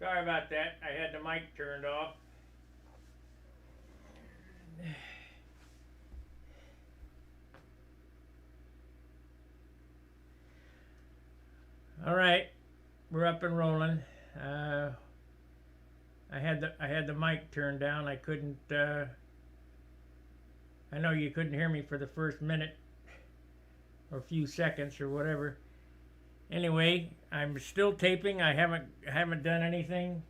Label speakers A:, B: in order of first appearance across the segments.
A: Sorry about that. I had the mic turned off. All right, we're up and rolling. I had the mic turned down. I couldn't. I know you couldn't hear me for the first minute or a few seconds or whatever. Anyway, I'm still taping. I haven't done anything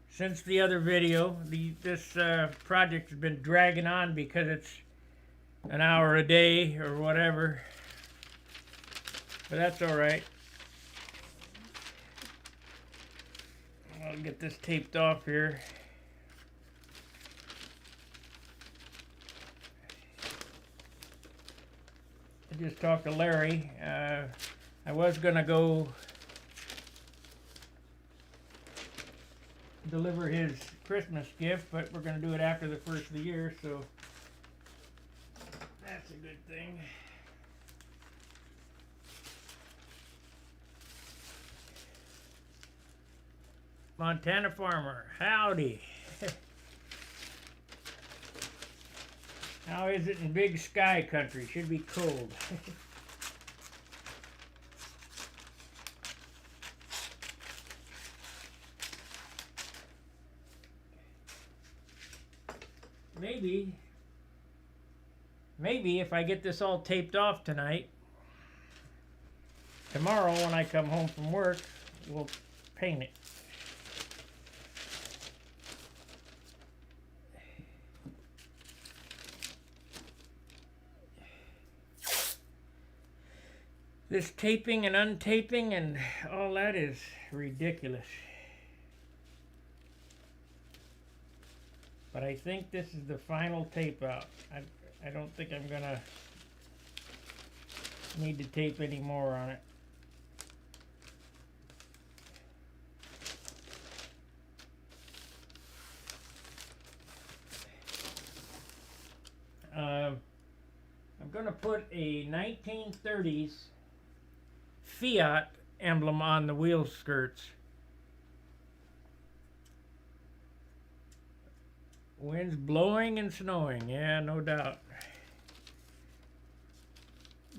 A: since the other video. This project has been dragging on because it's an hour a day or whatever. But that's all right. I'll get this taped off here. I just talked to Larry. I was gonna go deliver his Christmas gift, but we're gonna do it after the first of the year, so that's a good thing. Montana Farmer, howdy. How is it in Big Sky Country? Should be cold. Maybe if I get this all taped off tonight, tomorrow when I come home from work, we'll paint it. This taping and untaping and all that is ridiculous. But I think this is the final tape out. I don't think I'm gonna need to tape any more on it. I'm gonna put a 1930s Fiat emblem on the wheel skirts. Wind's blowing and snowing, yeah, no doubt.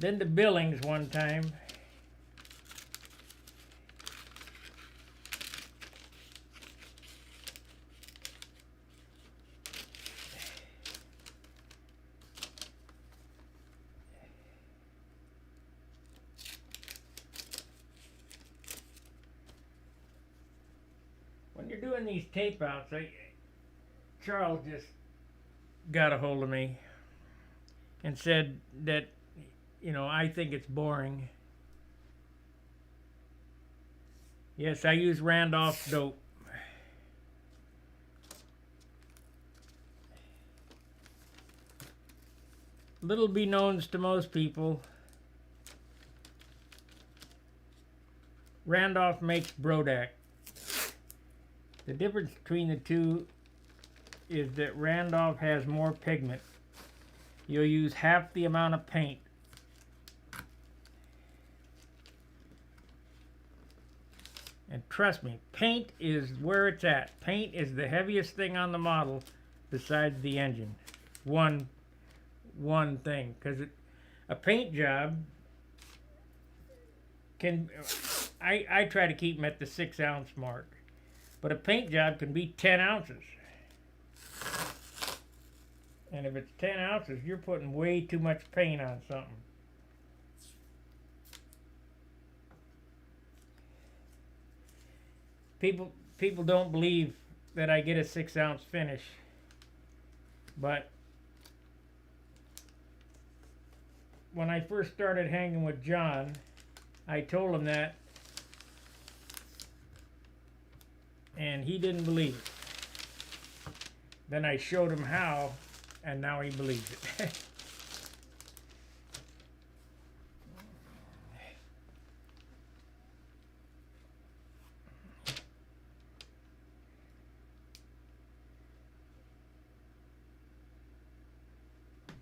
A: Been to Billings one time. When you're doing these tape outs, Charles just got a hold of me and said that, I think it's boring. Yes, I use Randolph dope. Little beknowns to most people. Randolph makes Brodak. The difference between the two is that Randolph has more pigment. You'll use half the amount of paint. And trust me, paint is where it's at. Paint is the heaviest thing on the model besides the engine. One thing, because a paint job can, I try to keep them at the 6 ounce mark, but a paint job can be 10 ounces. And if it's 10 ounces, you're putting way too much paint on something. People don't believe that I get a 6 ounce finish, but when I first started hanging with John, I told him that, and he didn't believe it. Then I showed him how, and now he believes it.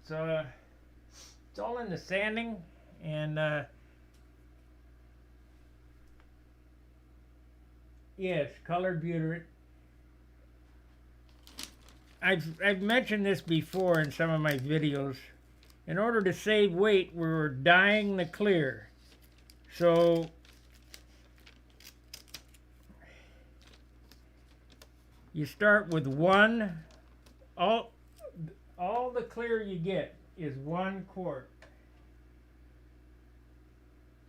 A: So it's all in the sanding, and Yes, colored butyrate. I've mentioned this before in some of my videos. In order to save weight, we're dyeing the clear. So you start with one. All the clear you get is 1 quart.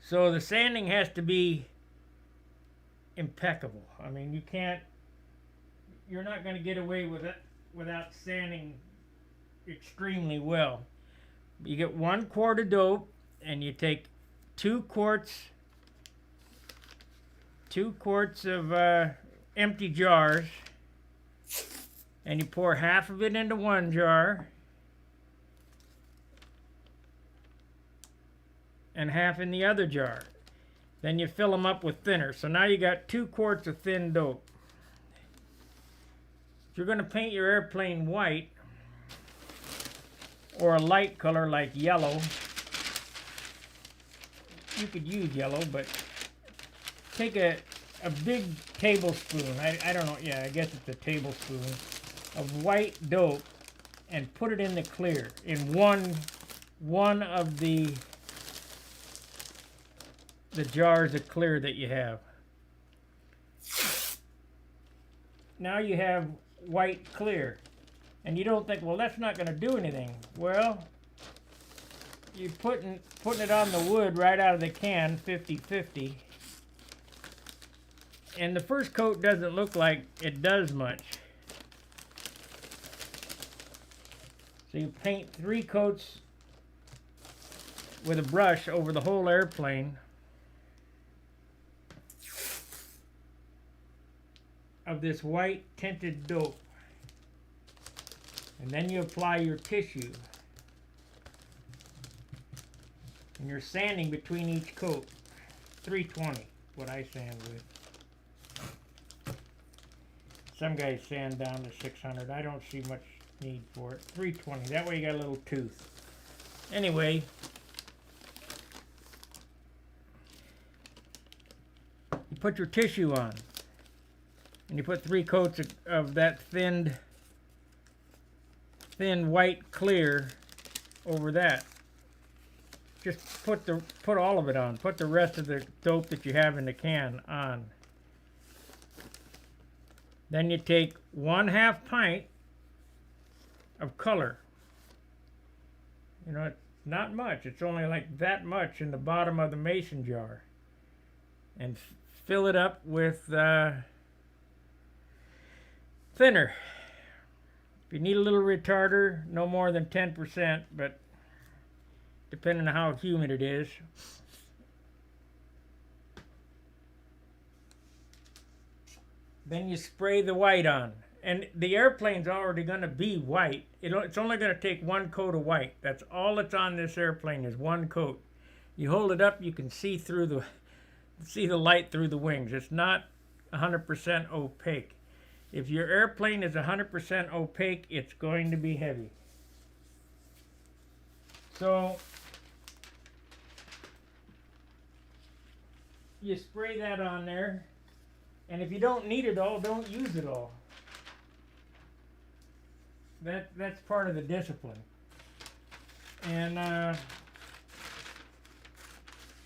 A: So the sanding has to be impeccable. I mean, you're not going to get away with it without sanding extremely well. You get 1 quart of dope, and you take 2 quarts of empty jars, and you pour half of it into one jar and half in the other jar. Then you fill them up with thinner. So now you got 2 quarts of thin dope. If you're going to paint your airplane white, or a light color like yellow, you could use yellow, but take a big tablespoon, I don't know, yeah, I guess it's a tablespoon of white dope and put it in the clear in one of the jars of clear that you have. Now you have white clear. And you don't think, well, that's not going to do anything. Well, you're putting it on the wood right out of the can, 50-50. And the first coat doesn't look like it does much. So you paint 3 coats with a brush over the whole airplane of this white tinted dope. And then you apply your tissue. And you're sanding between each coat. 320, what I sand with. Some guys sand down to 600. I don't see much need for it. 320, that way you got a little tooth. Anyway, you put your tissue on. And you put 3 coats of that thin white clear over that. Just put all of it on. Put the rest of the dope that you have in the can on. Then you take 1/2 pint of color. You know, it's not much. It's only like that much in the bottom of the mason jar. And fill it up with thinner. If you need a little retarder, no more than 10%, but depending on how humid it is. Then you spray the white on. And the airplane's already going to be white. It's only going to take 1 coat of white. That's all that's on this airplane is 1 coat. You hold it up, you can see the light through the wings. It's not 100% opaque. If your airplane is 100% opaque, it's going to be heavy. So you spray that on there, and if you don't need it all, don't use it all. That's part of the discipline. And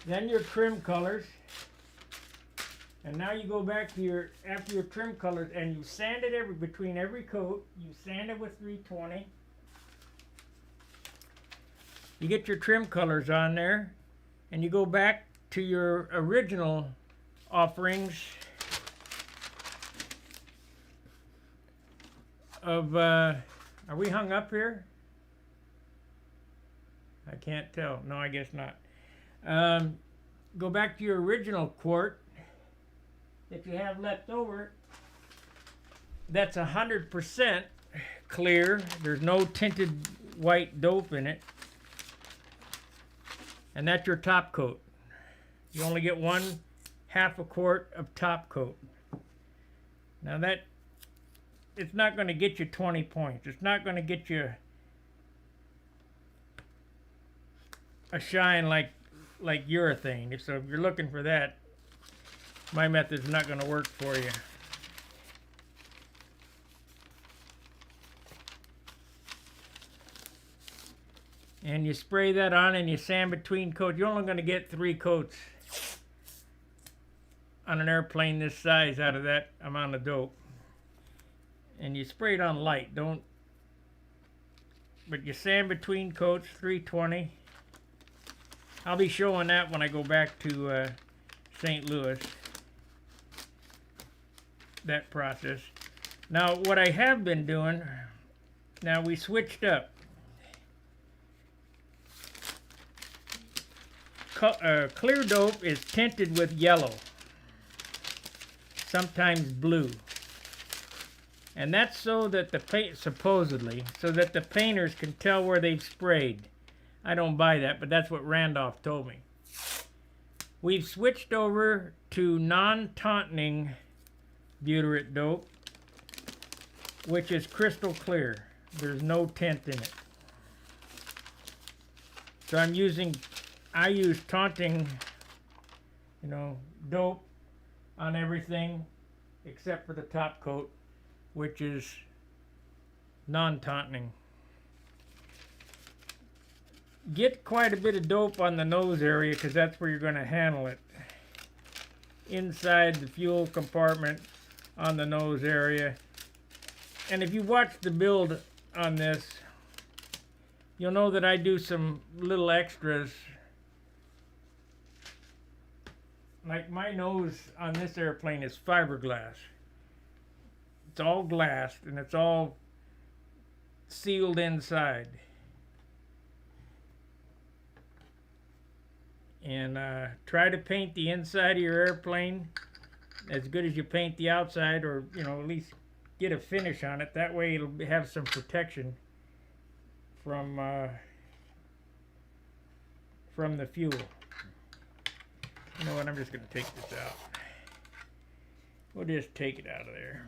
A: then your trim colors. And now you go back to after your trim colors, and you sand it between every coat. You sand it with 320. You get your trim colors on there, and you go back to your original offerings of, are we hung up here? I can't tell. No, I guess not. Go back to your original quart that you have left over. That's 100% clear. There's no tinted white dope in it. And that's your top coat. You only get 1/2 quart of top coat. Now it's not going to get you 20 points. It's not going to get you a shine like urethane. So if you're looking for that, my method's not going to work for you. And you spray that on and you sand between coats. You're only going to get 3 coats on an airplane this size out of that amount of dope. And you spray it on light, but you sand between coats, 320. I'll be showing that when I go back to St. Louis, that process. Now what I have been doing, now we switched up. Clear dope is tinted with yellow, sometimes blue. And that's so that the paint, supposedly, so that the painters can tell where they've sprayed. I don't buy that, but that's what Randolph told me. We've switched over to non-tautening butyrate dope, which is crystal clear. There's no tint in it. So I use taunting, dope on everything except for the top coat, which is non-tautening. Get quite a bit of dope on the nose area because that's where you're going to handle it. Inside the fuel compartment on the nose area. And if you watch the build on this, you'll know that I do some little extras. Like my nose on this airplane is fiberglass. It's all glassed and it's all sealed inside. And try to paint the inside of your airplane as good as you paint the outside, or at least get a finish on it. That way it'll have some protection from the fuel. You know what, I'm just going to take this out. We'll just take it out of there.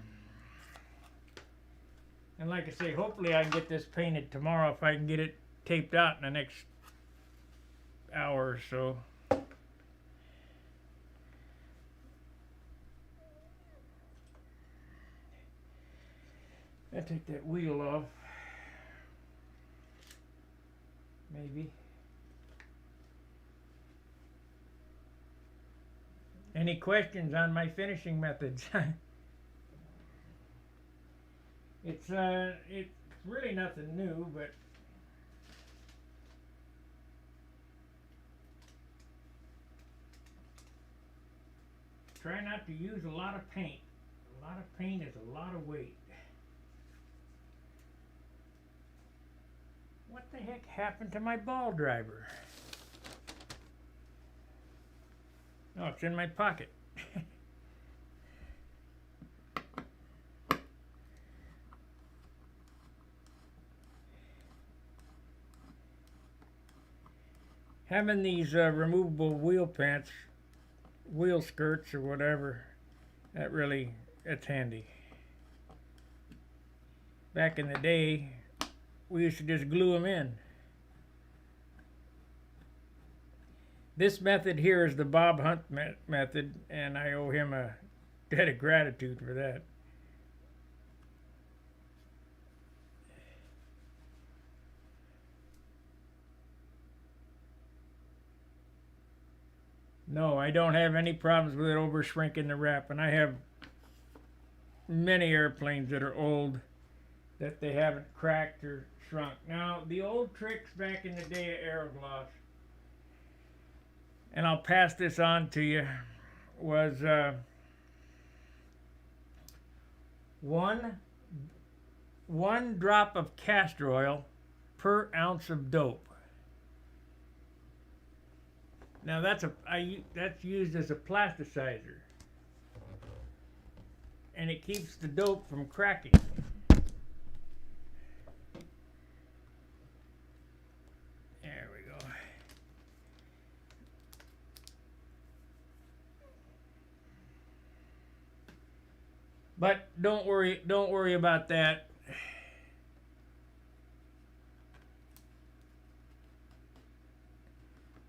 A: And like I say, hopefully I can get this painted tomorrow if I can get it taped out in the next hour or so. I'll take that wheel off. Maybe. Any questions on my finishing methods? It's really nothing new, but try not to use a lot of paint. A lot of paint is a lot of weight. What the heck happened to my ball driver? Oh, it's in my pocket. Having these removable wheel pants, wheel skirts or whatever, that's handy. Back in the day, we used to just glue them in. This method here is the Bob Hunt method, and I owe him a debt of gratitude for that. No, I don't have any problems with it over shrinking the wrap, and I have many airplanes that are old that they haven't cracked or shrunk. Now, the old tricks back in the day of Aerogloss, and I'll pass this on to you, was one drop of castor oil per ounce of dope. Now that's used as a plasticizer, and it keeps the dope from cracking. There we go. But don't worry about that.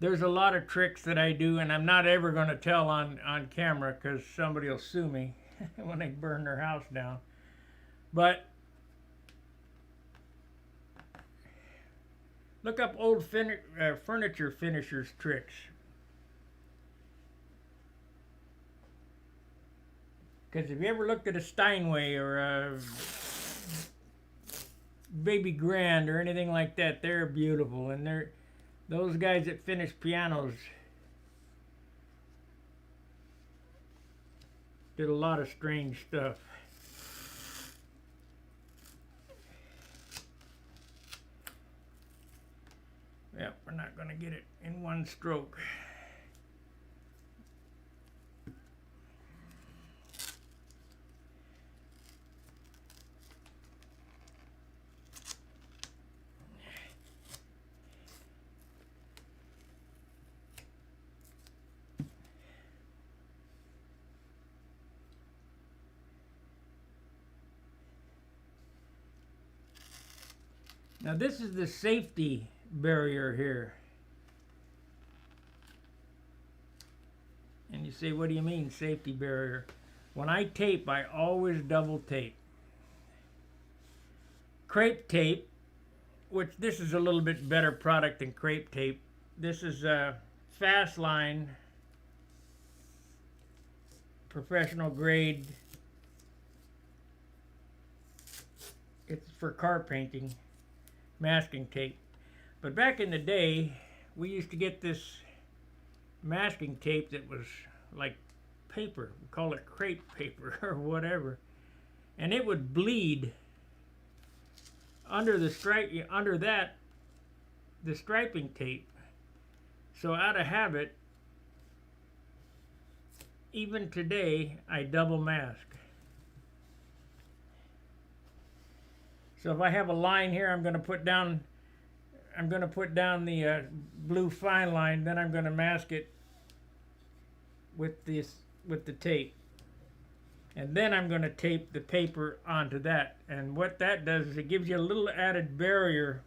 A: there's a lot of tricks that I do, and I'm not ever going to tell on camera because somebody will sue me when they burn their house down. But look up old furniture finishers tricks. Because if you ever looked at a Steinway or a Baby Grand or anything like that, they're beautiful. And those guys that finish pianos did a lot of strange stuff. Yep, we're not going to get it in one stroke. Now this is the safety barrier here. And you say, what do you mean safety barrier? When I tape, I always double tape. Crepe tape, which this is a little bit better product than crepe tape. This is a fast line, professional grade. It's for car painting. Masking tape. But back in the day, we used to get this masking tape that was like paper. We call it crepe paper or whatever. And it would bleed under the the striping tape. So out of habit, even today, I double mask. So if I have a line here, I'm going to put down the blue fine line. Then I'm going to mask it with the tape, and then I'm going to tape the paper onto that. And what that does is it gives you a little added barrier,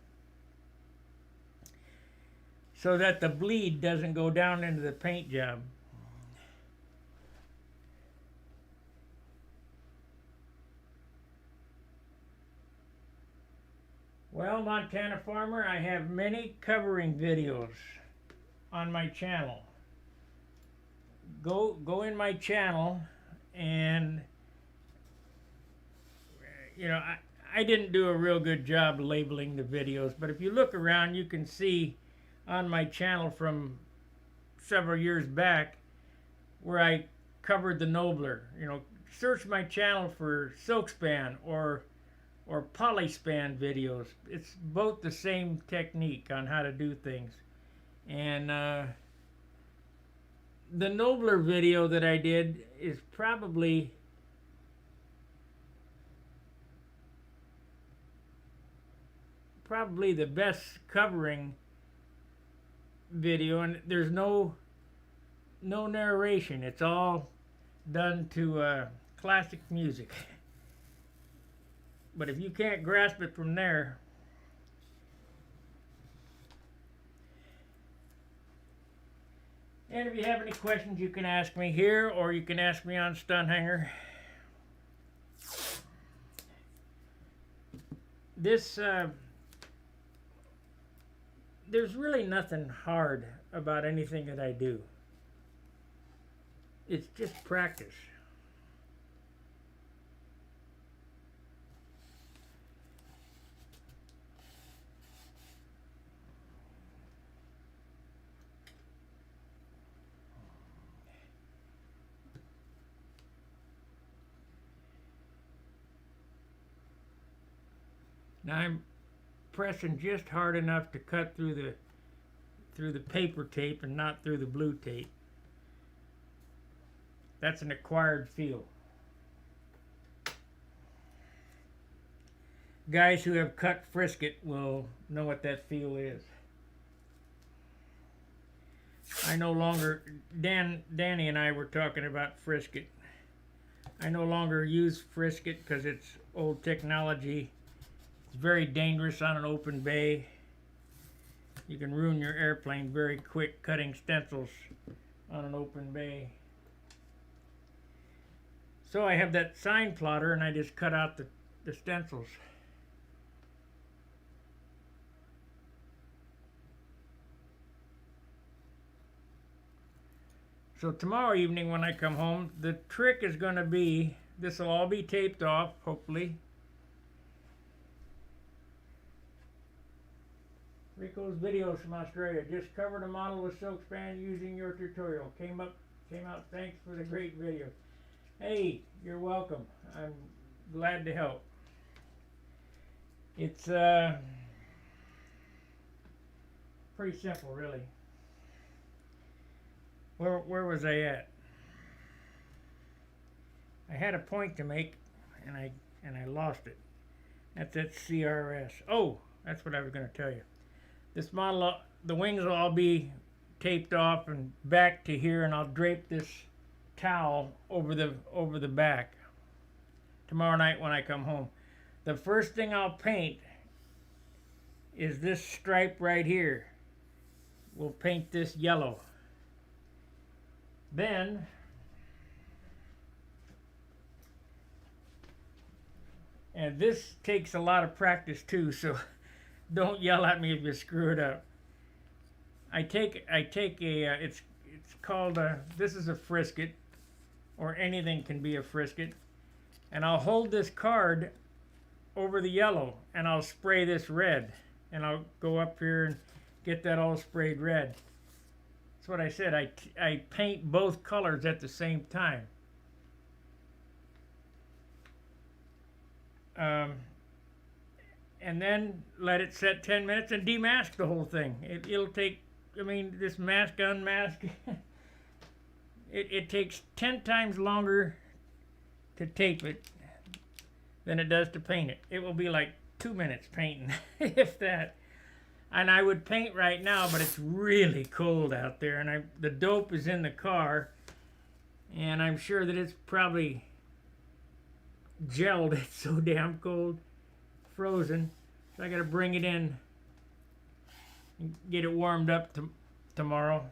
A: so that the bleed doesn't go down into the paint job. Well, Montana Farmer, I have many covering videos on my channel. Go in my channel, and you know, I didn't do a real good job labeling the videos, but if you look around, you can see on my channel from several years back where I covered the Nobler. You know, search my channel for silk span or polyspan videos. It's both the same technique on how to do things. And the Nobler video that I did is probably the best covering video, and there's no narration. It's all done to classic music. But if you can't grasp it from there, and if you have any questions, you can ask me here, or you can ask me on Stunt Hanger. This there's really nothing hard about anything that I do. It's just practice. Now I'm pressing just hard enough to cut through the paper tape and not through the blue tape. That's an acquired feel. Guys who have cut frisket will know what that feel is. I no longer, Danny and I were talking about frisket. I no longer use frisket because it's old technology. It's very dangerous on an open bay. You can ruin your airplane very quick cutting stencils on an open bay. So I have that sign plotter and I just cut out the stencils. So tomorrow evening when I come home, the trick is going to be, this will all be taped off, hopefully. Rico's videos from Australia. Just covered a model with silk span using your tutorial. Came out. Thanks for the great video. Hey, you're welcome. I'm glad to help. It's pretty simple, really. Where was I at? I had a point to make, and I lost it. That's that CRS. Oh, that's what I was going to tell you. This model, the wings will all be taped off and back to here, and I'll drape this towel over the back tomorrow night when I come home. The first thing I'll paint is this stripe right here. We'll paint this yellow. Then and this takes a lot of practice too, so don't yell at me if you screw it up. I take a it's called this is a frisket, or anything can be a frisket, and I'll hold this card over the yellow and I'll spray this red, and I'll go up here and get that all sprayed red. That's what I said. I paint both colors at the same time. And then let it set 10 minutes and demask the whole thing. It'll take, I mean, this mask, unmask, it takes 10 times longer to tape it than it does to paint it. It will be like 2 minutes painting, if that. And I would paint right now, but it's really cold out there, and the dope is in the car, and I'm sure that it's probably gelled. It's so damn cold. Frozen, so I got to bring it in and get it warmed up tomorrow.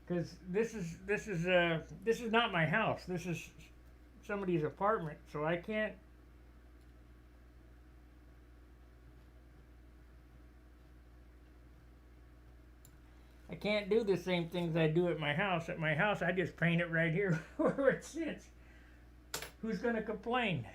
A: Because this is not my house. This is somebody's apartment, so I can't. I can't do the same things I do at my house. At my house, I just paint it right here where it sits. Who's gonna complain?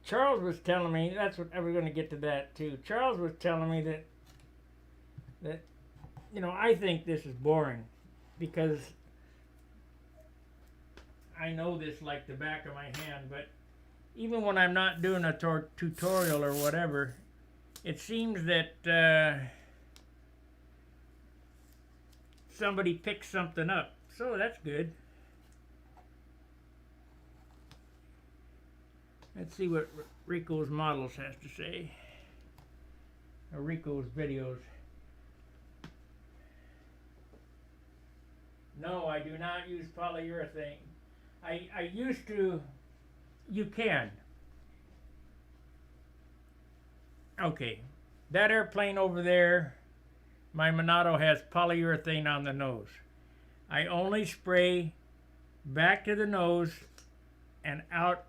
A: Charles was telling me, that's what we're going to get to that too. Charles was telling me that you know, I think this is boring because I know this like the back of my hand, but even when I'm not doing a tutorial or whatever, it seems that somebody picks something up. So that's good. Let's see what Rico's Models has to say. Or Rico's videos. No, I do not use polyurethane. I used to. You can. Okay. That airplane over there, my Monado has polyurethane on the nose. I only spray back to the nose and out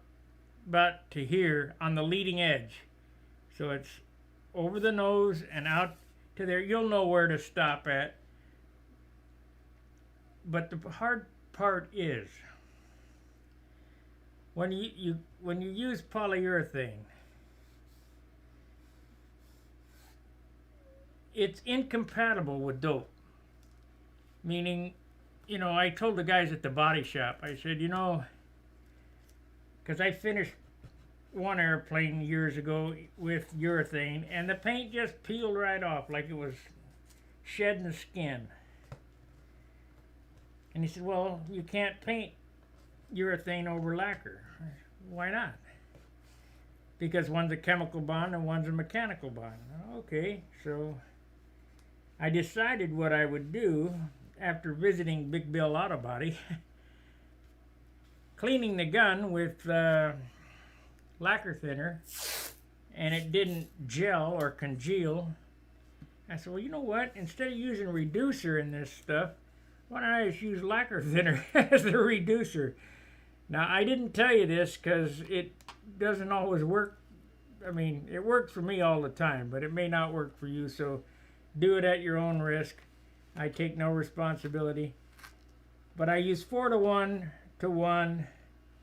A: about to here on the leading edge. So it's over the nose and out to there. You'll know where to stop at. But the hard part is when you use polyurethane, it's incompatible with dope. Meaning, you know, I told the guys at the body shop, I said, you know, because I finished one airplane years ago with urethane, and the paint just peeled right off like it was shedding the skin. And he said, well, you can't paint urethane over lacquer. Why not? Because one's a chemical bond and one's a mechanical bond. Okay, so I decided what I would do after visiting Big Bill Auto Body, cleaning the gun with lacquer thinner, and it didn't gel or congeal. I said, well, you know what? Instead of using a reducer in this stuff, why don't I just use lacquer thinner as the reducer? Now, I didn't tell you this because it doesn't always work. I mean, it works for me all the time, but it may not work for you, so do it at your own risk. I take no responsibility. But I use 4-to-1 to 1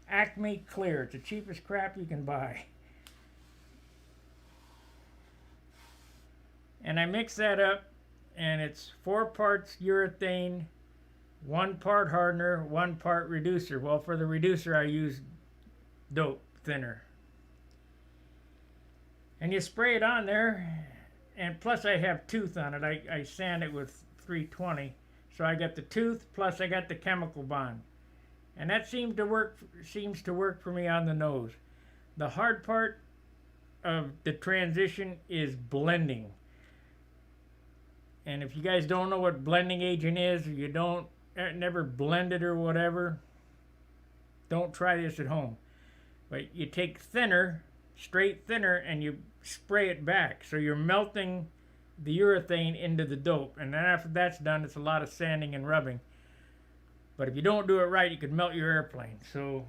A: Acme Clear. It's the cheapest crap you can buy. And I mix that up, and it's 4 parts urethane, 1 part hardener, 1 part reducer. Well, for the reducer, I use dope thinner. And you spray it on there, and plus I have tooth on it. I sand it with 320, so I got the tooth, plus I got the chemical bond. And that seems to work for me on the nose. The hard part of the transition is blending. And if you guys don't know what blending agent is, or you don't never blended or whatever, don't try this at home. But you take thinner, straight thinner, and you spray it back. So you're melting the urethane into the dope. And then after that's done, it's a lot of sanding and rubbing. But if you don't do it right, you could melt your airplane. So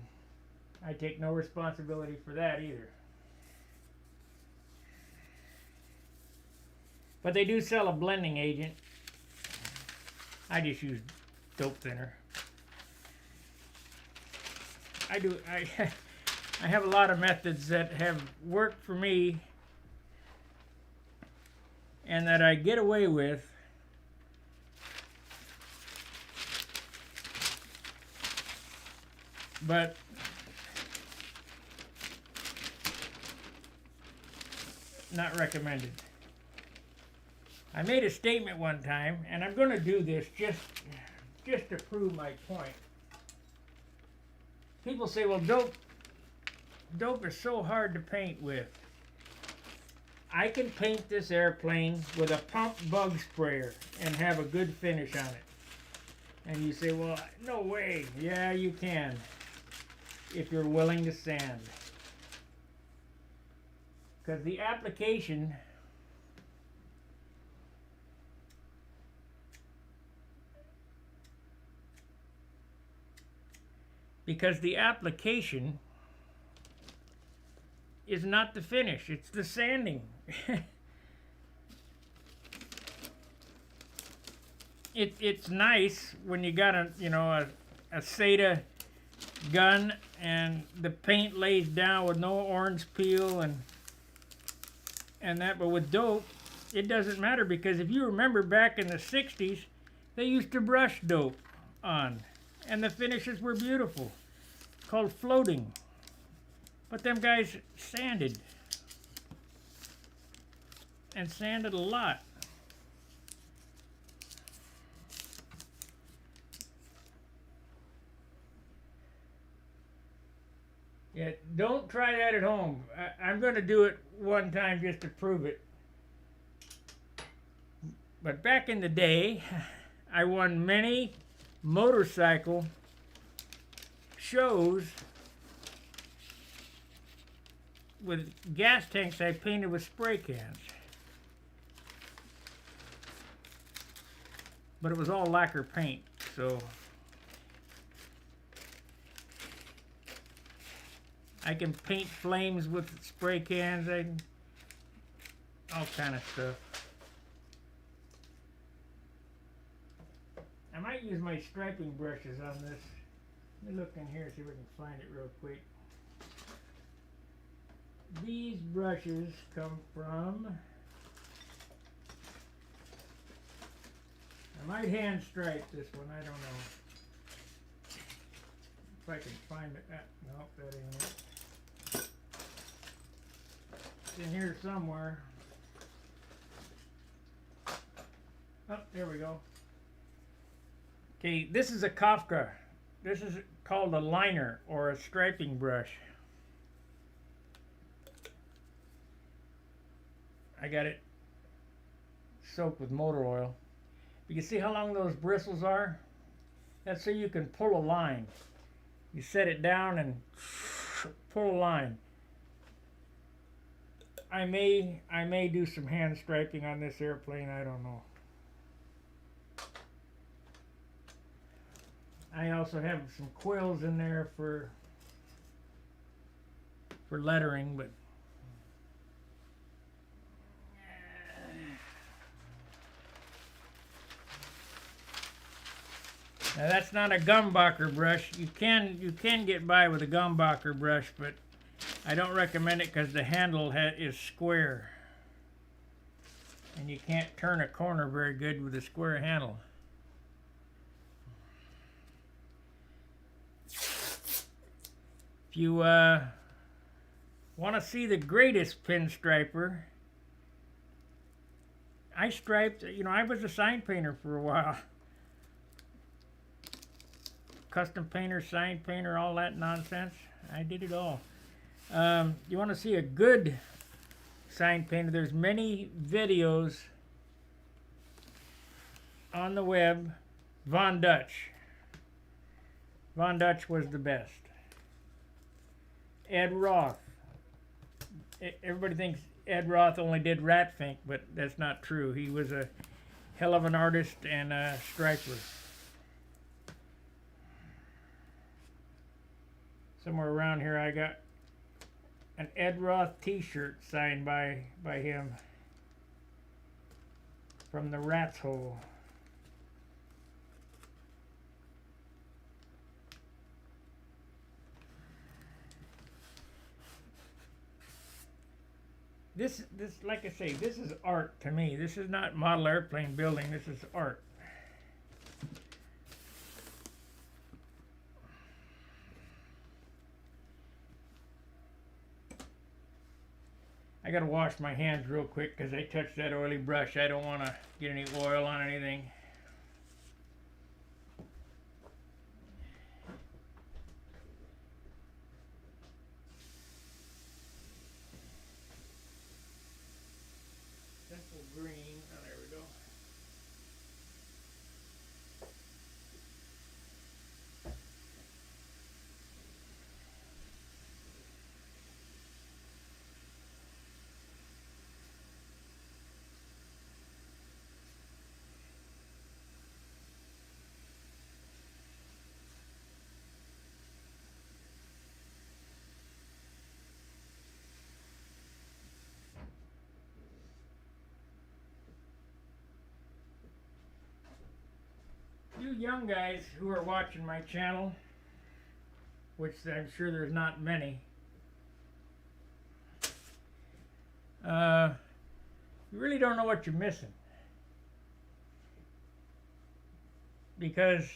A: I take no responsibility for that either. But they do sell a blending agent. I just use dope thinner. I have a lot of methods that have worked for me and that I get away with. But not recommended. I made a statement one time, and I'm going to do this just to prove my point. People say, well, dope is so hard to paint with. I can paint this airplane with a pump bug sprayer and have a good finish on it. And you say, well, no way. Yeah, you can, if you're willing to sand. Because the application is not the finish, it's the sanding. It's nice when you got a SATA gun and the paint lays down with no orange peel and that, but with dope it doesn't matter, because if you remember back in the 60s, they used to brush dope on and the finishes were beautiful, called floating. But them guys sanded, and sanded a lot. Yeah, don't try that at home. I'm going to do it one time just to prove it. But back in the day, I won many motorcycle shows with gas tanks I painted with spray cans. But it was all lacquer paint, so I can paint flames with spray cans, all kind of stuff. I might use my striping brushes on this. Let me look in here, see if we can find it real quick. These brushes come from, I might hand stripe this one, I don't know. If I can find it. Nope, that ain't it. It's in here somewhere. Oh, there we go. Okay, this is a Kafka. This is called a liner or a striping brush. I got it soaked with motor oil. You can see how long those bristles are? That's so you can pull a line. You set it down and pull a line. I may do some hand striping on this airplane, I don't know. I also have some quills in there for lettering, but now that's not a gumbucker brush. You can get by with a gumbucker brush, but I don't recommend it because the handle is square, and you can't turn a corner very good with a square handle. If you want to see the greatest pinstriper, I striped. You know, I was a sign painter for a while. Custom painter, sign painter, all that nonsense. I did it all. You want to see a good sign painter? There's many videos on the web. Von Dutch. Von Dutch was the best. Ed Roth. Everybody thinks Ed Roth only did Ratfink, but that's not true. He was a hell of an artist and a striper. Somewhere around here I got an Ed Roth t-shirt signed by him from the Rat's Hole. This, like I say, this is art to me. This is not model airplane building. This is art. I gotta wash my hands real quick because I touched that oily brush. I don't want to get any oil on anything. Simple green. Oh, there we go. You young guys who are watching my channel, which I'm sure there's not many, you really don't know what you're missing. Because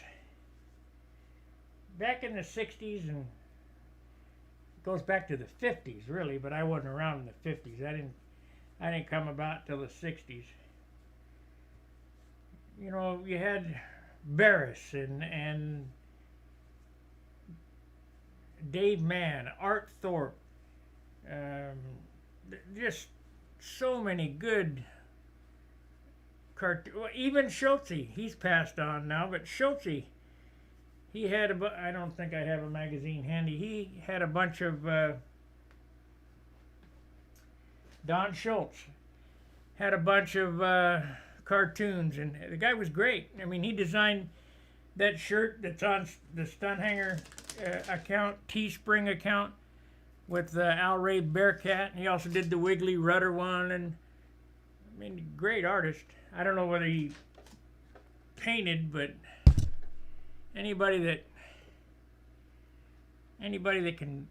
A: back in the 60s, and it goes back to the 50s really, but I wasn't around in the 50s. I didn't come about till the 60s. You know, you had Barris and Dave Mann, Art Thorpe, just so many good cartoons. Well, even Schultze, he's passed on now, but Schultze, he had I don't think I have a magazine handy. He had a bunch of Don Schultz had a bunch of cartoons, and the guy was great. I mean, he designed that shirt that's on the Stunt Hanger account, Teespring account, with Al Ray Bearcat. He also did the Wiggly Rudder one, and I mean, great artist. I don't know whether he painted, but anybody that can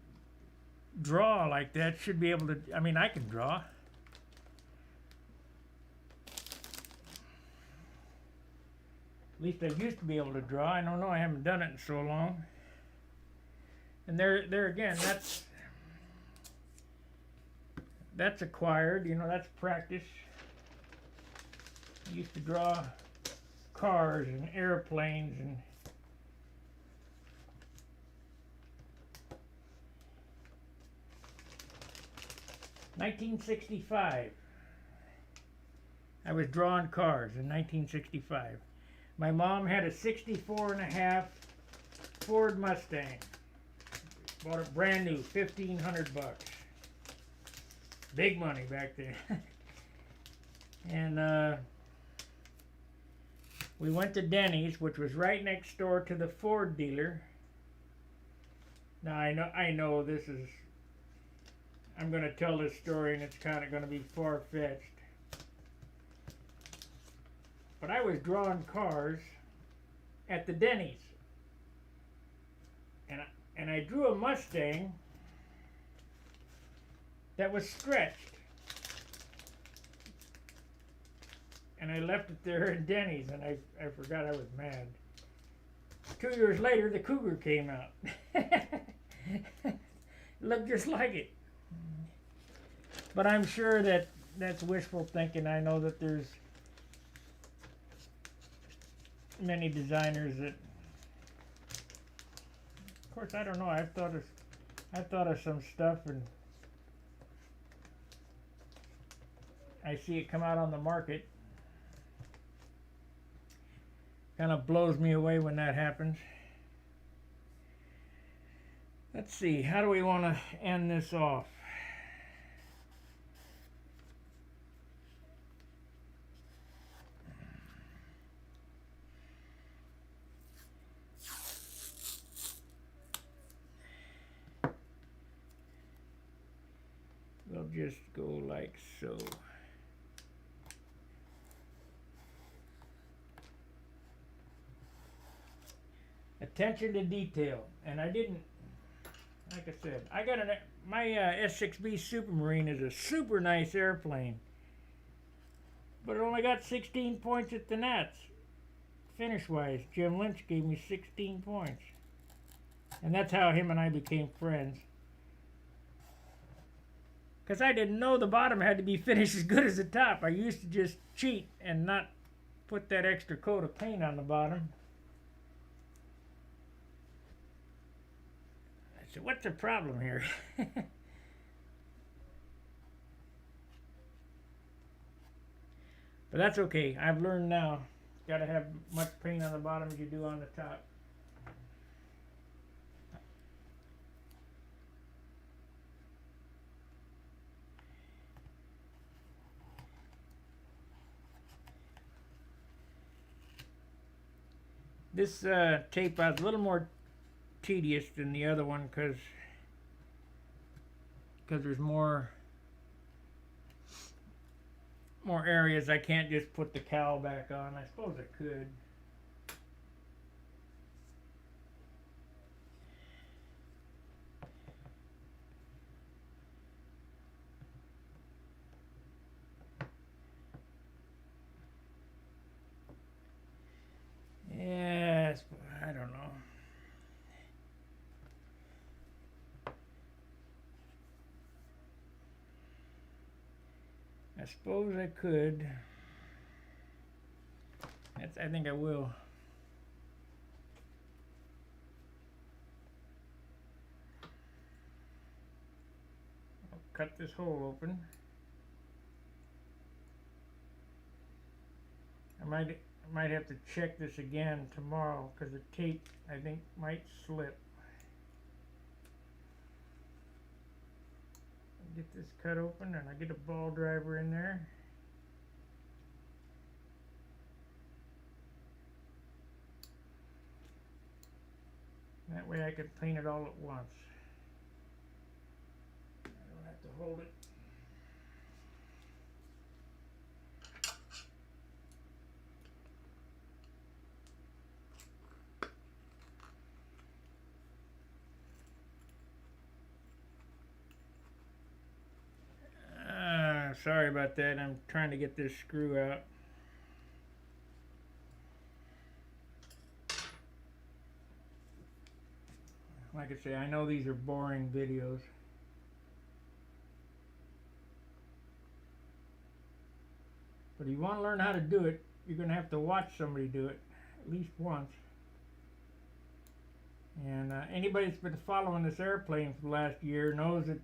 A: draw like that should be able to. I mean, I can draw. At least I used to be able to draw. I don't know. I haven't done it in so long. And there again, that's acquired. You know, that's practice. I used to draw cars and airplanes and 1965. I was drawing cars in 1965. My mom had a 64 and a half Ford Mustang. Bought it brand new, $1,500. Big money back then. And we went to Denny's, which was right next door to the Ford dealer. Now I know this is, I'm going to tell this story and it's kind of going to be far-fetched. But I was drawing cars at the Denny's. And I drew a Mustang that was stretched. And I left it there in Denny's, and I forgot I was mad. 2 years later, the Cougar came out. Looked just like it. But I'm sure that that's wishful thinking. I know that there's many designers that, of course, I don't know. I've thought of some stuff, and I see it come out on the market. Kind of blows me away when that happens. Let's see, how do we want to end this off? We'll just go like so. Attention to detail, and I didn't, like I said, I got my S6B Supermarine is a super nice airplane, but it only got 16 points at the Nats. Finish-wise, Jim Lynch gave me 16 points, and that's how him and I became friends. Because I didn't know the bottom had to be finished as good as the top. I used to just cheat and not put that extra coat of paint on the bottom. I said, what's the problem here? But that's okay. I've learned now. Got to have much paint on the bottom as you do on the top. This tape out a little more tedious than the other one because there's more areas I can't just put the cowl back on. I suppose I could. Yes, I don't know. I suppose I could. I think I will. I'll cut this hole open. I might have to check this again tomorrow because the tape, I think, might slip. Get this cut open and I get a ball driver in there. That way I can paint it all at once. I don't have to hold it. Sorry about that. I'm trying to get this screw out. Like I say, I know these are boring videos. But if you want to learn how to do it, you're going to have to watch somebody do it at least once. And anybody that's been following this airplane for the last year knows that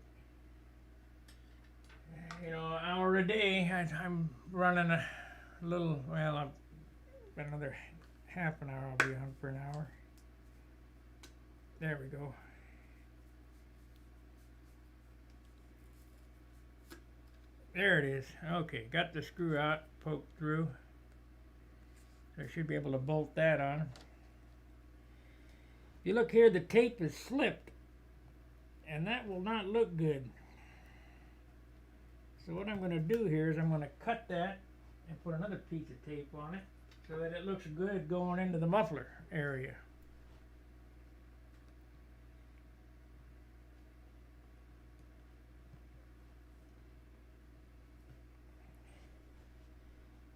A: you know, an hour a day. I'm running a little, well, another half an hour I'll be on for an hour. There we go. There it is. Okay, got the screw out, poked through. So I should be able to bolt that on. If you look here, the tape is slipped, and that will not look good. So what I'm going to do here is I'm going to cut that and put another piece of tape on it so that it looks good going into the muffler area.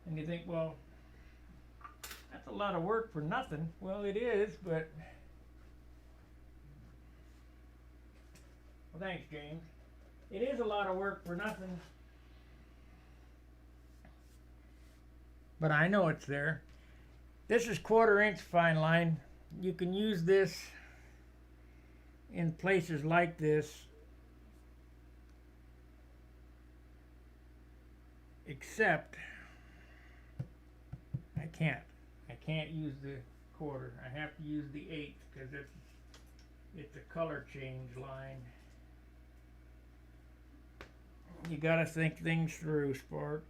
A: And you think, well, that's a lot of work for nothing. Well, it is, but... Well, thanks, James. It is a lot of work for nothing. But I know it's there. This is 1/4 inch fine line. You can use this in places like this, except I can't use the 1/4. I have to use the 1/8 because it's a color change line. You gotta think things through, Spark.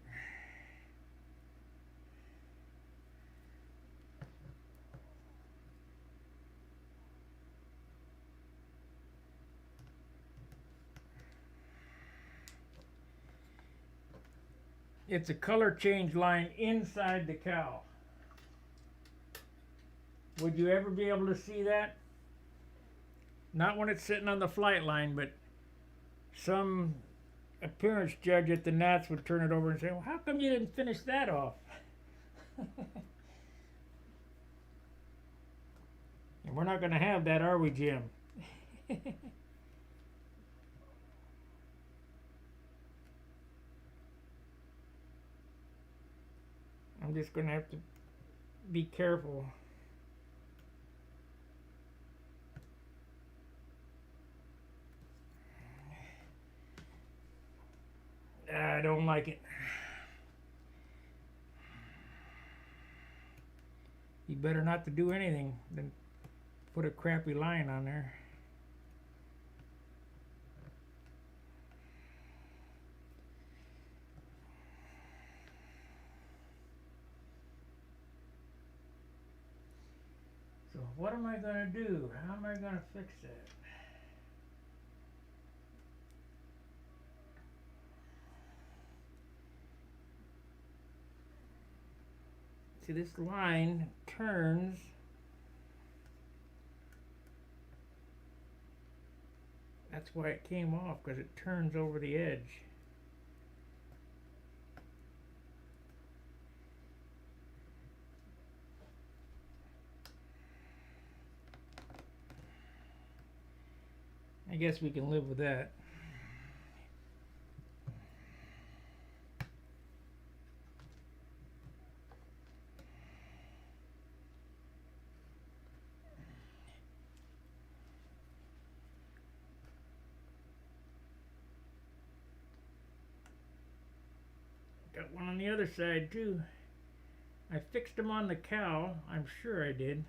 A: It's a color change line inside the cowl. Would you ever be able to see that? Not when it's sitting on the flight line, but some appearance judge at the Nats would turn it over and say, well, how come you didn't finish that off? And we're not going to have that, are we, Jim? I'm just going to have to be careful. I don't like it. You better not to do anything than put a crappy line on there. So what am I going to do? How am I going to fix that? See, this line turns. That's why it came off, because it turns over the edge. I guess we can live with that. Got one on the other side too. I fixed them on the cowl, I'm sure I did.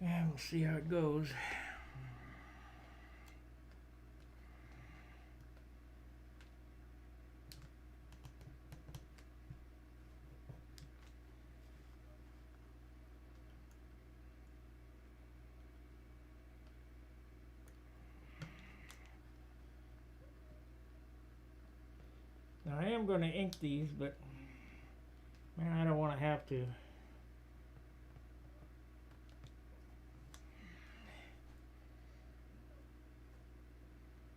A: Yeah, we'll see how it goes. Now I am going to ink these, but man, I don't want to have to.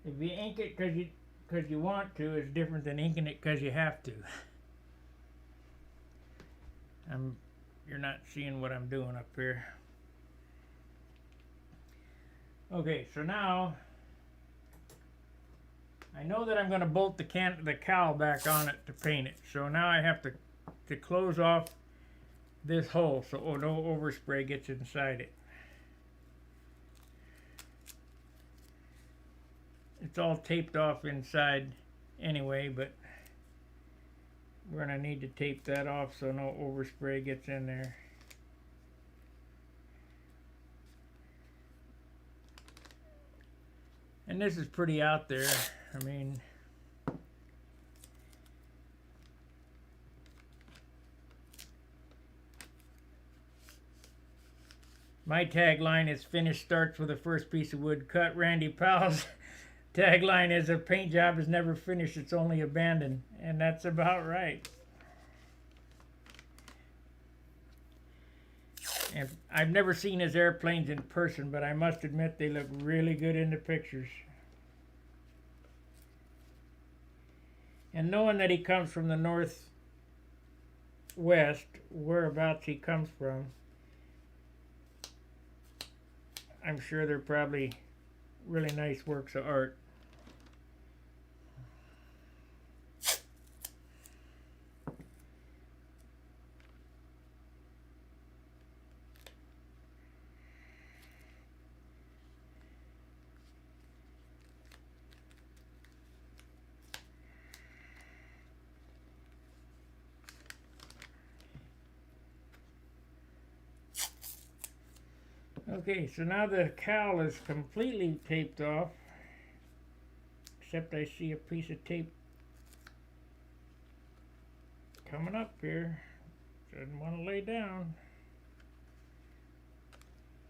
A: If you ink it because you want to, it's different than inking it because you have to. You're not seeing what I'm doing up here. Okay, so now I know that I'm going to bolt the cowl back on it to paint it. So now I have to close off this hole so no overspray gets inside it. It's all taped off inside anyway, but we're going to need to tape that off so no overspray gets in there. And this is pretty out there. I mean, my tagline is "Finish starts with the first piece of wood cut." Randy Powell's tagline is "A paint job is never finished, it's only abandoned." And that's about right. And I've never seen his airplanes in person, but I must admit they look really good in the pictures. And knowing that he comes from the northwest, whereabouts he comes from, I'm sure they're probably really nice works of art. Okay, so now the cowl is completely taped off, except I see a piece of tape coming up here. Doesn't want to lay down.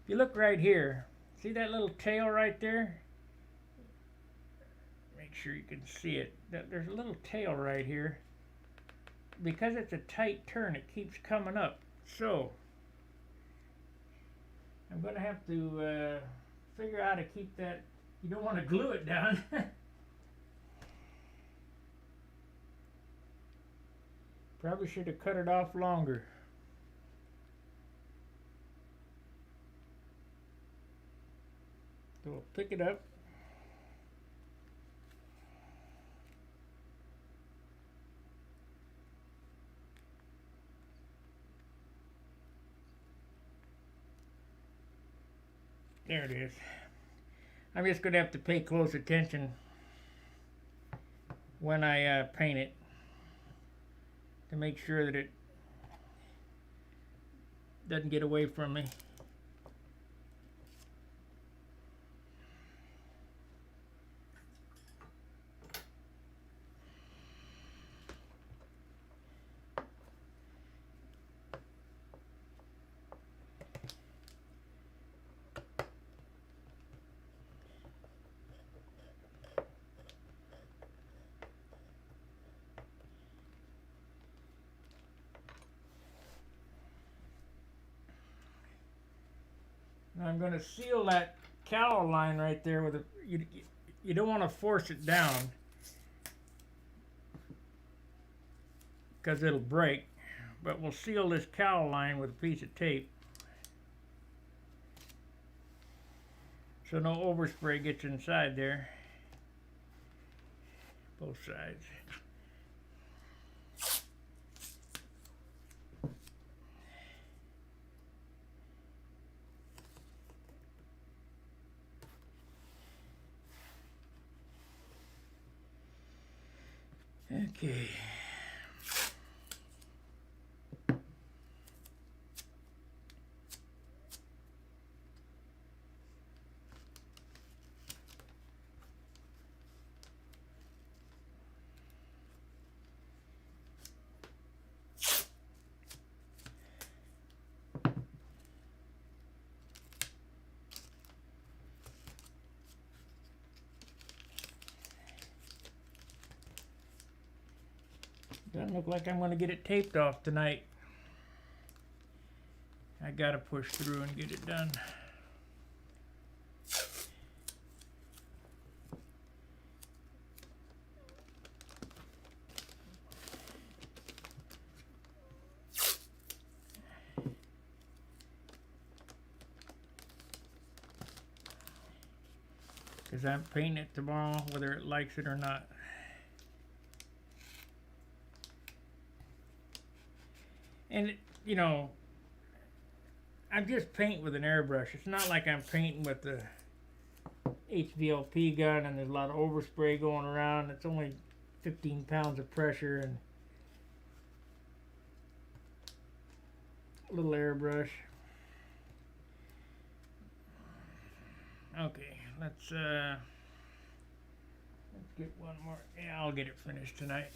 A: If you look right here, see that little tail right there? Make sure you can see it. There's a little tail right here. Because it's a tight turn, it keeps coming up. So I'm going to have to figure out how to keep that. You don't want to glue it down. Probably should have cut it off longer. So we'll pick it up. There it is. I'm just going to have to pay close attention when I paint it to make sure that it doesn't get away from me. Now I'm going to seal that cowl line right there with a. You don't want to force it down because it'll break. But we'll seal this cowl line with a piece of tape so no overspray gets inside there. Both sides. Okay. Doesn't look like I'm going to get it taped off tonight. I got to push through and get it done. Because I'm painting it tomorrow, whether it likes it or not. And, you know, I'm just painting with an airbrush. It's not like I'm painting with the HVLP gun and there's a lot of overspray going around. It's only 15 pounds of pressure and a little airbrush. Okay, let's get one more. Yeah, I'll get it finished tonight.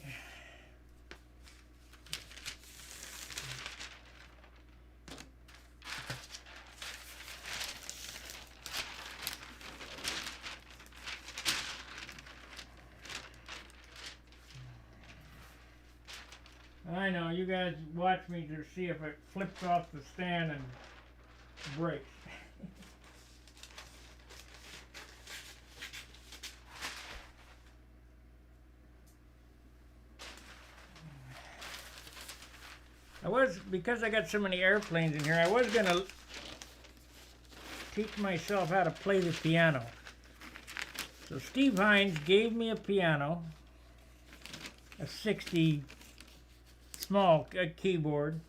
A: I know, you guys watch me to see if it flips off the stand and breaks. Because I got so many airplanes in here, I was going to teach myself how to play the piano. So Steve Hines gave me a piano, a 60 small keyboard,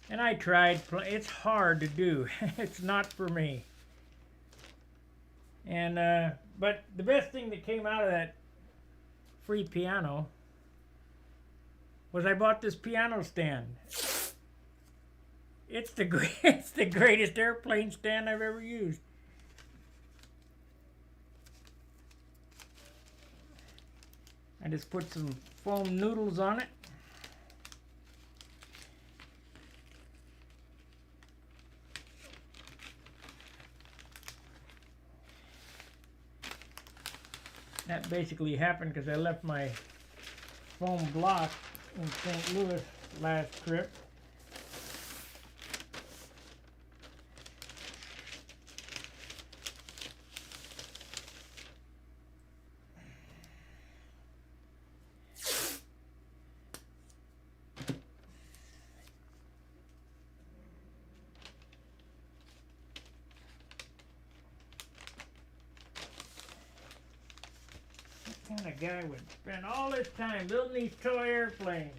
A: and I tried. It's hard to do. It's not for me. And but the best thing that came out of that free piano was I bought this piano stand. It's the greatest airplane stand I've ever used. I just put some foam noodles on it. That basically happened because I left my foam block in St. Louis last trip. What kind of guy would spend all this time building these toy airplanes?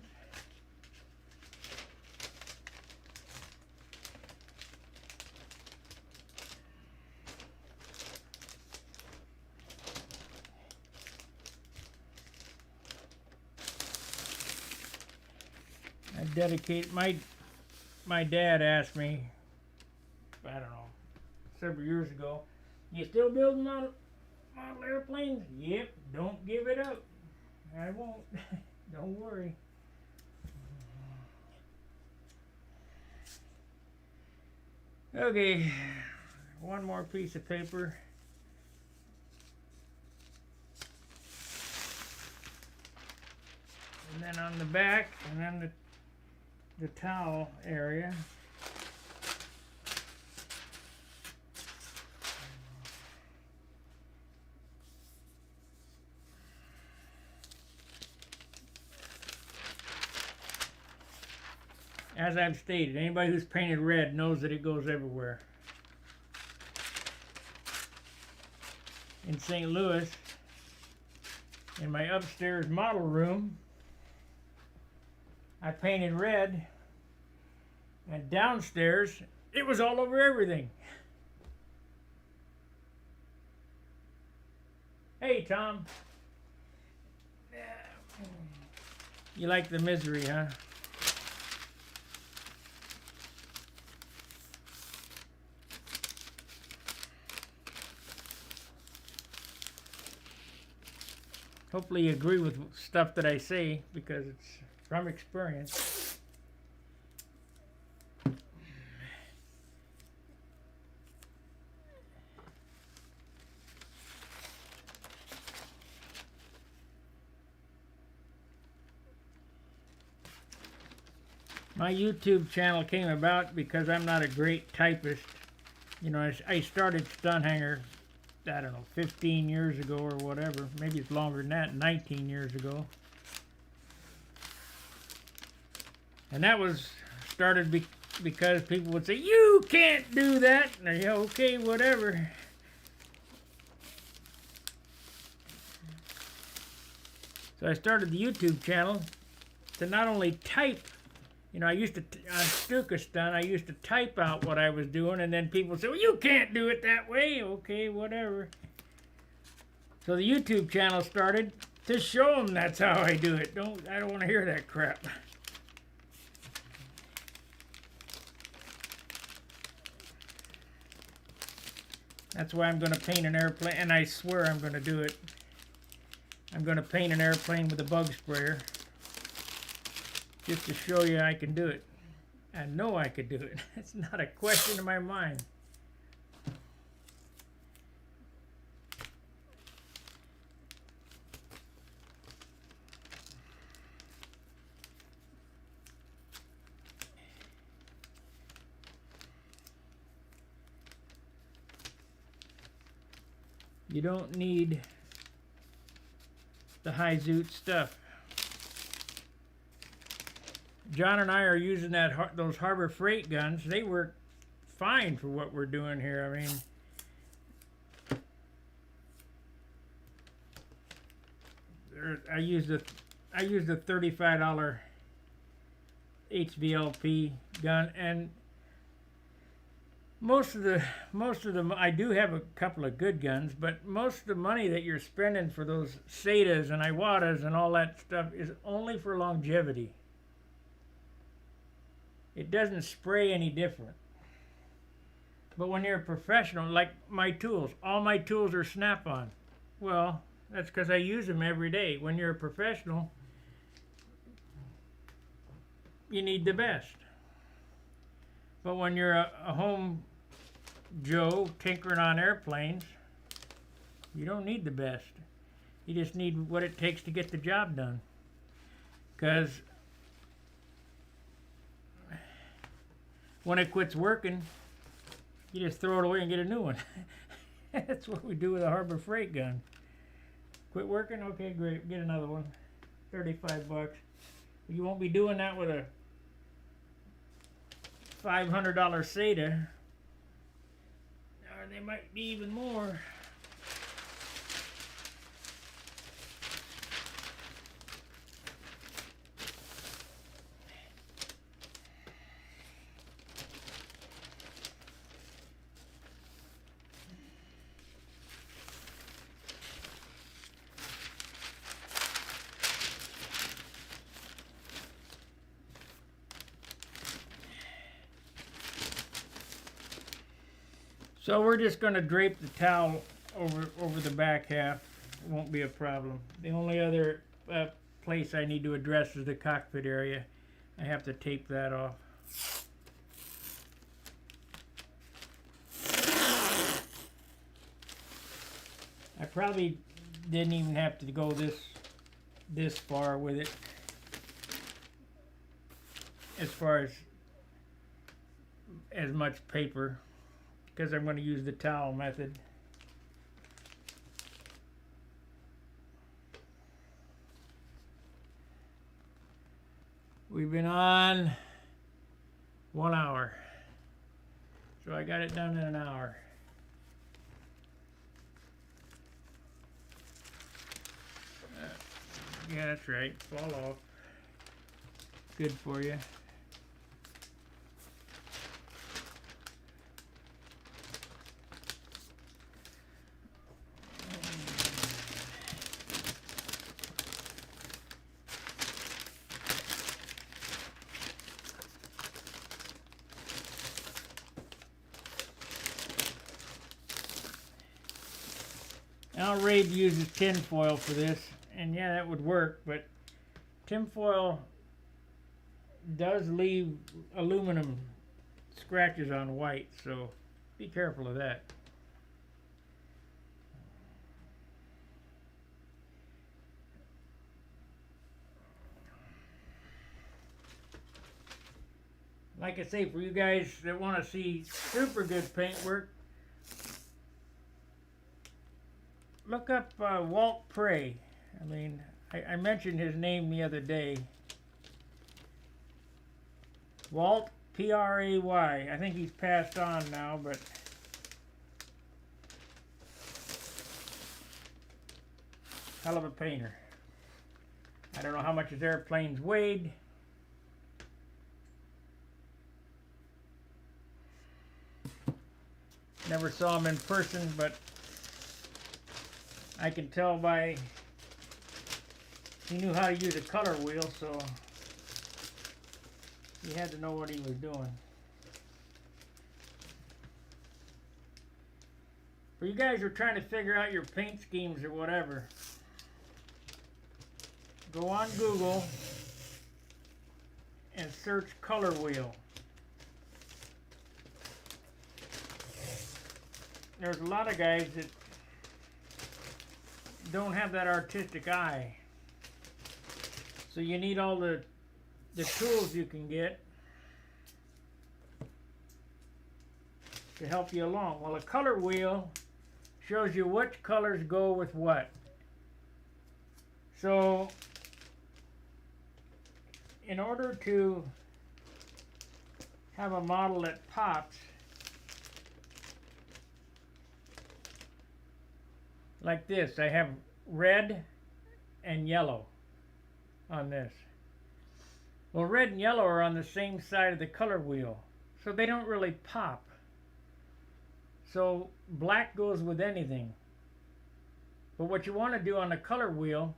A: I dedicate my dad asked me, I don't know, several years ago, you still building model airplanes? Yep, don't give it up. I won't. Don't worry. Okay, one more piece of paper. And then on the back, and then the towel area. As I've stated, anybody who's painted red knows that it goes everywhere. In St. Louis, in my upstairs model room, I painted red, and downstairs, it was all over everything. Hey, Tom. You like the misery, huh? Hopefully you agree with stuff that I say because it's from experience. My YouTube channel came about because I'm not a great typist. You know, I started Stunt Hanger, I don't know, 15 years ago or whatever. Maybe it's longer than that, 19 years ago. And that was started because people would say, you can't do that. And yeah, okay, whatever. So I started the YouTube channel to not only type You know, I used to, on Stuka Stunt, I used to type out what I was doing, and then people say, well, you can't do it that way. Okay, whatever. So the YouTube channel started to show them that's how I do it. I don't want to hear that crap. That's why I'm going to paint an airplane, and I swear I'm going to do it. I'm going to paint an airplane with a bug sprayer, just to show you I can do it. I know I could do it. It's not a question in my mind. You don't need the high zoot stuff. John and I are using those Harbor Freight guns. They work fine for what we're doing here. I mean, I used a $35 HVLP gun, and most of them, I do have a couple of good guns, but most of the money that you're spending for those Setas and Iwatas and all that stuff is only for longevity. It doesn't spray any different. But when you're a professional, like my tools, all my tools are snap-on. Well, that's because I use them every day. When you're a professional, you need the best. But when you're a home Joe tinkering on airplanes, you don't need the best. You just need what it takes to get the job done. Because when it quits working, you just throw it away and get a new one. That's what we do with a Harbor Freight gun. Quit working? Okay, great. Get another one. $35. You won't be doing that with a $500 Seta. Or they might be even more. So we're just going to drape the towel over the back half. It won't be a problem. The only other place I need to address is the cockpit area. I have to tape that off. I probably didn't even have to go this far with it, as far as much paper, because I'm going to use the towel method. We've been on 1 hour, so I got it done in an hour. Yeah, that's right. Fall off. Good for you. Now Raid uses tin foil for this, and yeah, that would work, but tin foil does leave aluminum scratches on white, so be careful of that. Like I say, for you guys that want to see super good paint work, look up Walt Prey. I mean, I mentioned his name the other day. Walt, P-R-A-Y. I think he's passed on now, but hell of a painter. I don't know how much his airplanes weighed, Never saw him in person, but I can tell by he knew how to use a color wheel, so he had to know what he was doing. For you guys who are trying to figure out your paint schemes or whatever, go on Google and search color wheel. There's a lot of guys that don't have that artistic eye. So you need all the tools you can get to help you along. Well, a color wheel shows you which colors go with what. So in order to have a model that pops, like this, I have red and yellow on this. Well, red and yellow are on the same side of the color wheel, so they don't really pop. So black goes with anything. But what you want to do on a color wheel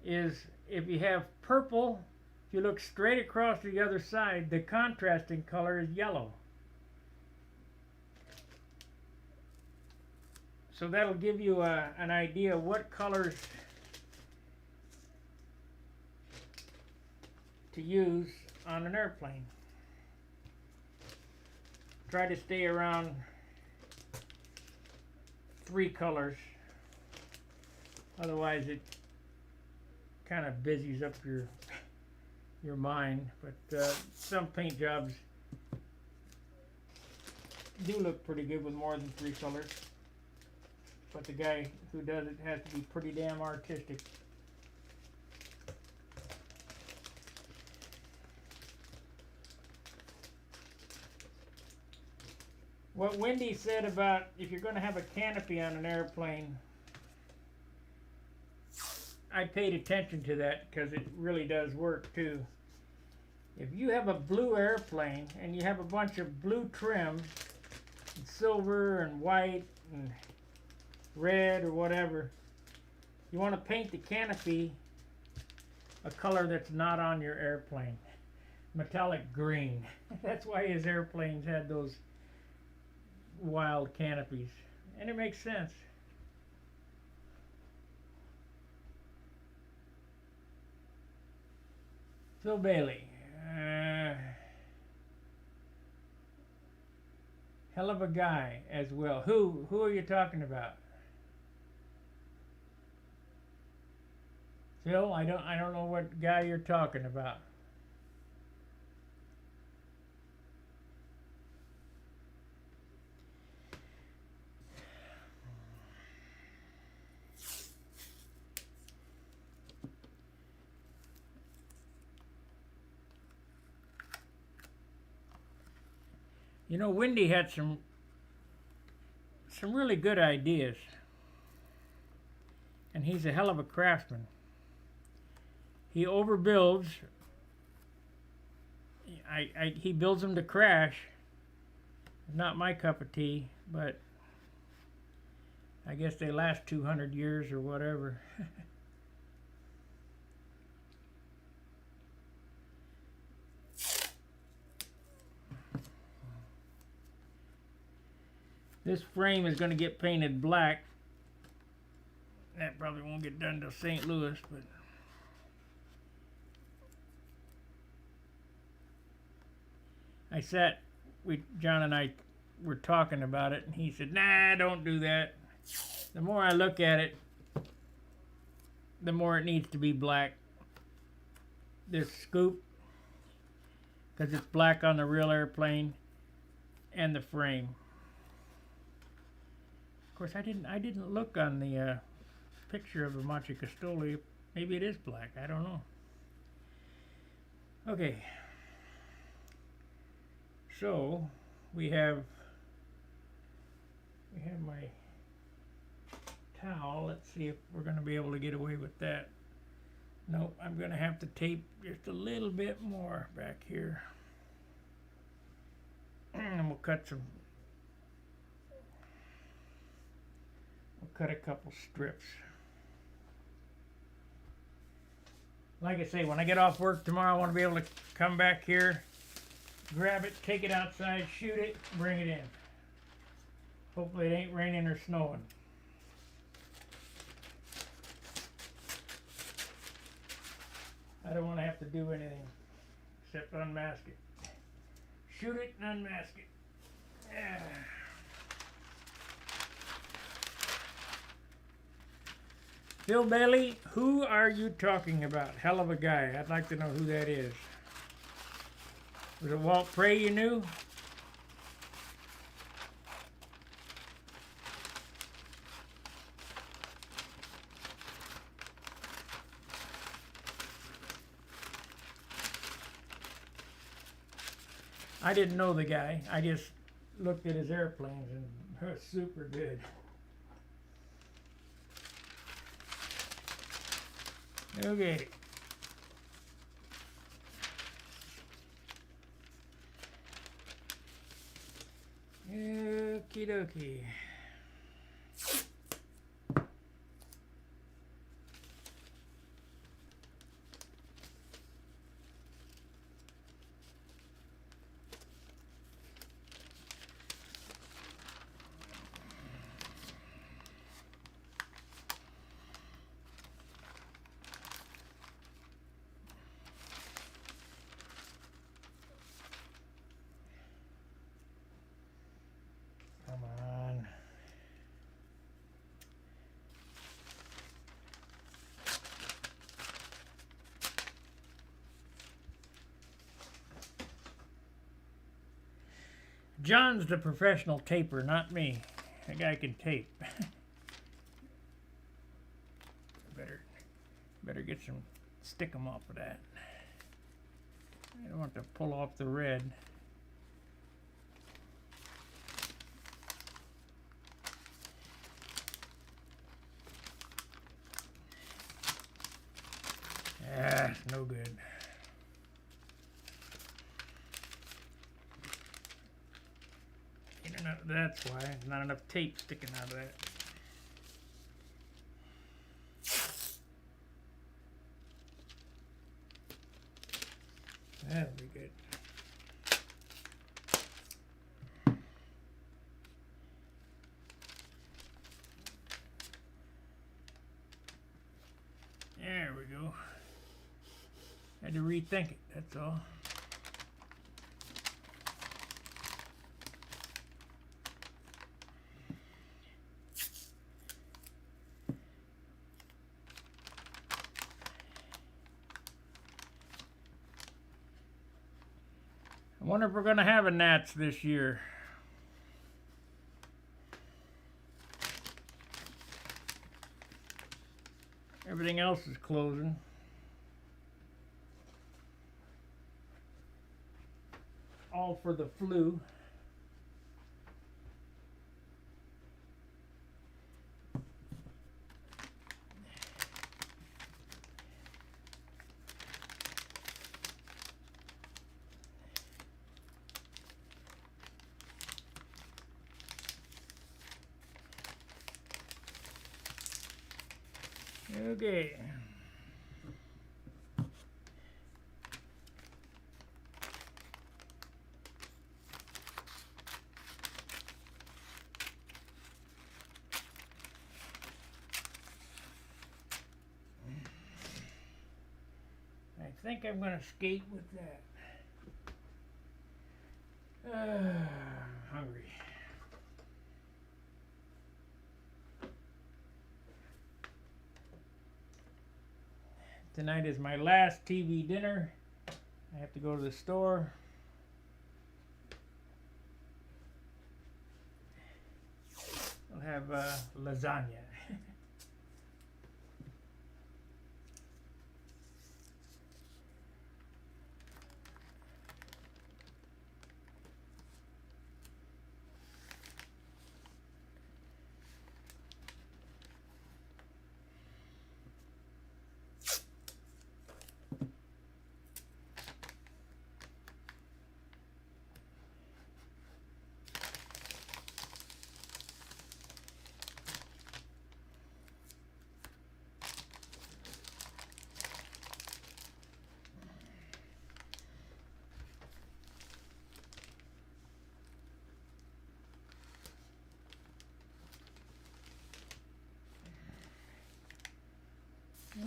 A: is, if you have purple, if you look straight across the other side, the contrasting color is yellow. So that'll give you an idea what colors to use on an airplane. Try to stay around 3 colors, otherwise it kind of busies up your mind. But some paint jobs do look pretty good with more than 3 colors. But the guy who does it has to be pretty damn artistic. What Wendy said about if you're going to have a canopy on an airplane, I paid attention to that because it really does work too. If you have a blue airplane and you have a bunch of blue trim, and silver and white and red or whatever, you want to paint the canopy a color that's not on your airplane. Metallic green. That's why his airplanes had those wild canopies, and it makes sense. Phil Bailey, hell of a guy as well. Who are you talking about? Phil, I don't know what guy you're talking about. You know, Wendy had some really good ideas, and he's a hell of a craftsman. He overbuilds. He builds them to crash. Not my cup of tea, but I guess they last 200 years or whatever. This frame is going to get painted black. That probably won't get done till St. Louis, but John and I were talking about it, and he said, nah, don't do that. The more I look at it, the more it needs to be black. This scoop, because it's black on the real airplane, and the frame. Of course, I didn't look on the picture of the Montecastelli. Maybe it is black. I don't know. Okay. So we have my towel. Let's see if we're going to be able to get away with that. Nope, I'm going to have to tape just a little bit more back here. And we'll cut some We'll cut a couple strips. Like I say, when I get off work tomorrow, I want to be able to come back here, grab it, take it outside, shoot it, bring it in. Hopefully it ain't raining or snowing. I don't want to have to do anything except unmask it. Shoot it and unmask it. Yeah. Bill Bailey, who are you talking about? Hell of a guy. I'd like to know who that is. Was it Walt Prey you knew? I didn't know the guy. I just looked at his airplanes and it was super good. Okay. Okie dokie. Come on. John's the professional taper, not me. That guy can tape. better get some, stick 'em off of that. I don't want to pull off the red. Ah, it's no good. That's why there's not enough tape sticking out of that. That'll be good. There we go. Had to rethink it, that's all. I wonder if we're going to have a Nats this year. Everything else is closing. All for the flu. Okay. I think I'm going to skate with that. Hungry. Tonight is my last TV dinner. I have to go to the store. I'll have lasagna.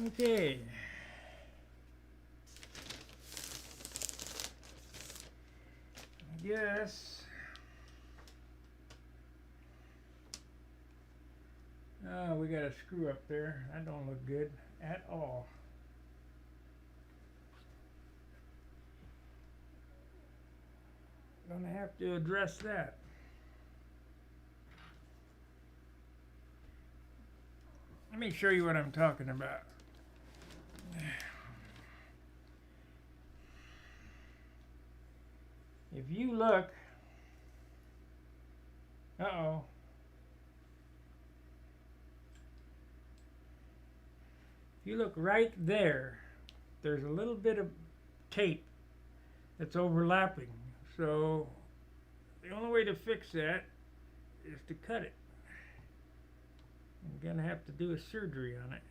A: Okay. Yes. Oh, we got a screw up there. That don't look good at all. Gonna have to address that. Let me show you what I'm talking about. If you look, uh-oh. If you look right there, there's a little bit of tape that's overlapping. So the only way to fix that is to cut it. I'm gonna have to do a surgery on it.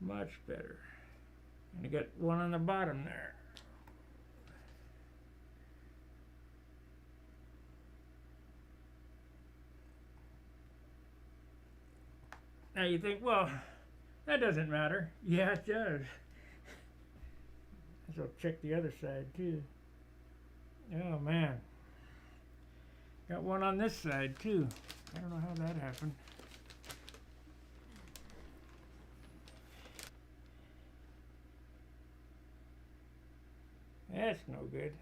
A: Much better. And I got one on the bottom there. Now you think, well, that doesn't matter. Yeah, it does. So check the other side too. Oh man. Got one on this side too. I don't know how that happened. That's no good.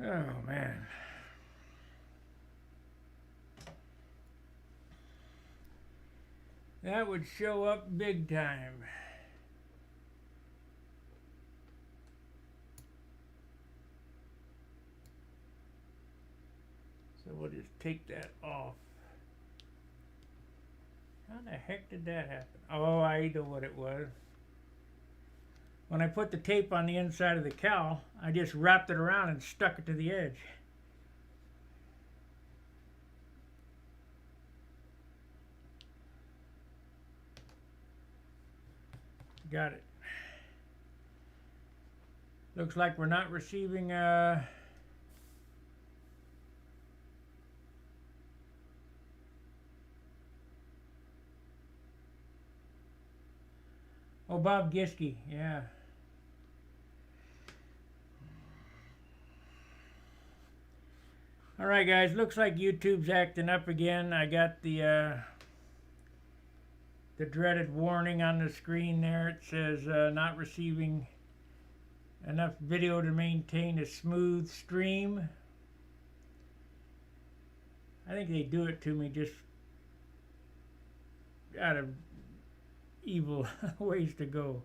A: Oh man. That would show up big time. So we'll just take that off. How the heck did that happen? Oh, I know what it was. When I put the tape on the inside of the cowl, I just wrapped it around and stuck it to the edge. Got it. Looks like we're not receiving oh, Bob Giske, yeah. Alright guys, looks like YouTube's acting up again. I got the dreaded warning on the screen there. It says not receiving enough video to maintain a smooth stream. I think they do it to me just out of evil ways to go.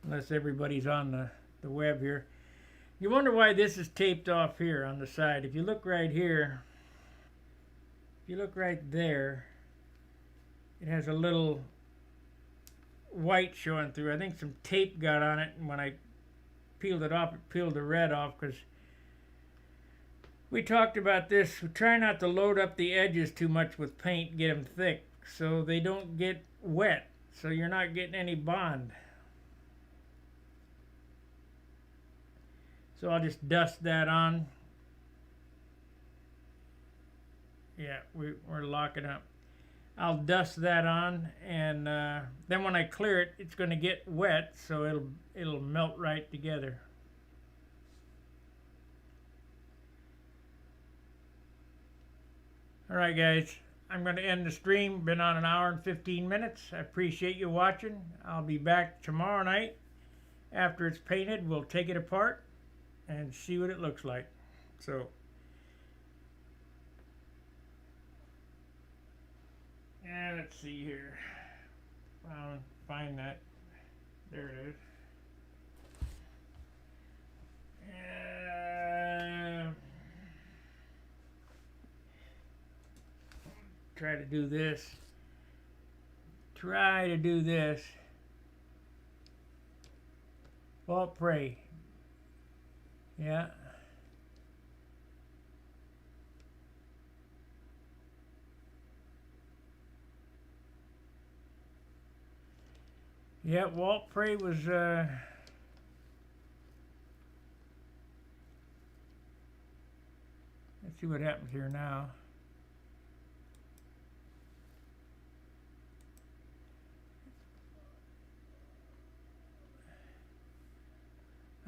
A: Unless everybody's on the web here. You wonder why this is taped off here on the side. If you look right here, if you look right there, it has a little white showing through. I think some tape got on it, and when I peeled it off, it peeled the red off, because we talked about this. We try not to load up the edges too much with paint, get them thick, so they don't get wet, so you're not getting any bond. So I'll just dust that on. Yeah, we're locking up. I'll dust that on, and then when I clear it, it's going to get wet, so it'll melt right together. All right, guys, I'm going to end the stream. Been on an hour and 15 minutes. I appreciate you watching. I'll be back tomorrow night after it's painted. We'll take it apart and see what it looks like. So, yeah, let's see here. Find that. There it is. Try to do this. Try to do this. Walt Prey. Yeah. Yeah, Walt Prey was, let's see what happens here now.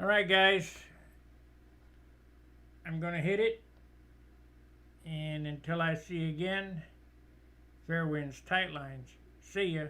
A: All right, guys. I'm going to hit it. And until I see you again, fair winds, tight lines. See ya.